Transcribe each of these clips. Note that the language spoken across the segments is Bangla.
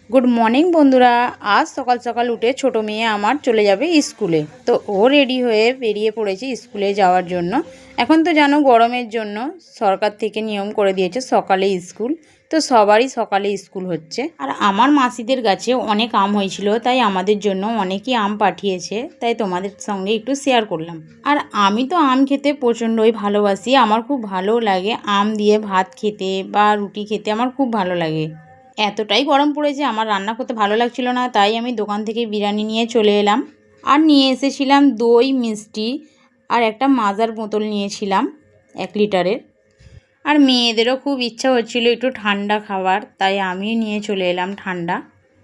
গুড মর্নিং বন্ধুরা। আজ সকাল সকাল উঠে ছোটো মেয়ে আমার চলে যাবে স্কুলে, তো ও রেডি হয়ে বেরিয়ে পড়েছে স্কুলে যাওয়ার জন্য। এখন তো জানো গরমের জন্য সরকার থেকে নিয়ম করে দিয়েছে সকালে স্কুল, তো সবারই সকালে স্কুল হচ্ছে। আর আমার মাসিদের গাছে অনেক আম হয়েছিল, তাই আমাদের জন্য অনেকই আম পাঠিয়েছে, তাই তোমাদের সঙ্গে একটু শেয়ার করলাম। আর আমি তো আম খেতে প্রচণ্ডই ভালোবাসি, আমার খুব ভালো লাগে আম দিয়ে ভাত খেতে বা রুটি খেতে, আমার খুব ভালো লাগে। এতটাই গরম পড়েছে আমার রান্না করতে ভালো লাগছিল না, তাই আমি দোকান থেকে বিরিয়ানি নিয়ে চলে এলাম। আর নিয়ে এসেছিলাম দই, মিষ্টি আর একটা মাজার বোতল নিয়েছিলাম 1 লিটারের। আর মেয়েদেরও খুব ইচ্ছা হচ্ছিল একটু ঠান্ডা খাবার, তাই আমি নিয়ে চলে এলাম ঠান্ডা।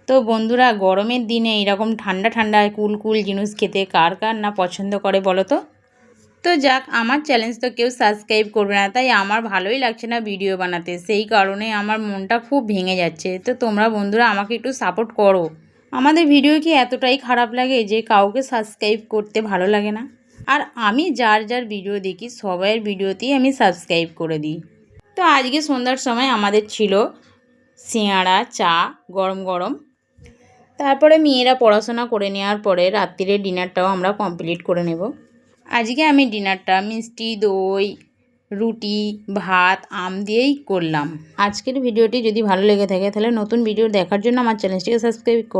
তো বন্ধুরা, গরমের দিনে এরকম ঠান্ডা ঠান্ডা কুল কুল জিনিস খেতে কার কার না পছন্দ করে বলো তো। তো যাক, আমার চ্যালেঞ্জ তো কেউ সাবস্ক্রাইব করবে না, তাই আমার ভালোই লাগছে না ভিডিও বানাতে, সেই কারণে আমার মনটা খুব ভেঙে যাচ্ছে। তো তোমরা বন্ধুরা আমাকে একটু সাপোর্ট করো। আমাদের ভিডিও কি এতটাই খারাপ লাগে যে কাউকে সাবস্ক্রাইব করতে ভালো লাগে না? আর আমি যার যার ভিডিও দেখি সবাইয়ের ভিডিওতেই আমি সাবস্ক্রাইব করে দিই। তো আজকে সন্ধ্যার সময় আমাদের ছিল সিঙাড়া, চা, গরম গরম। তারপরে মেয়েরা পড়াশোনা করে নেওয়ার পরে রাত্রিরে ডিনারটাও আমরা কমপ্লিট করে নেব। আজকে আমি ডিনারটা মিষ্টি, দই, রুটি, ভাত, আম দিয়েই করলাম। আজকের ভিডিওটি যদি ভালো লেগে থাকে তাহলে নতুন ভিডিও দেখার জন্য আমার চ্যানেলটিকে সাবস্ক্রাইব করুন।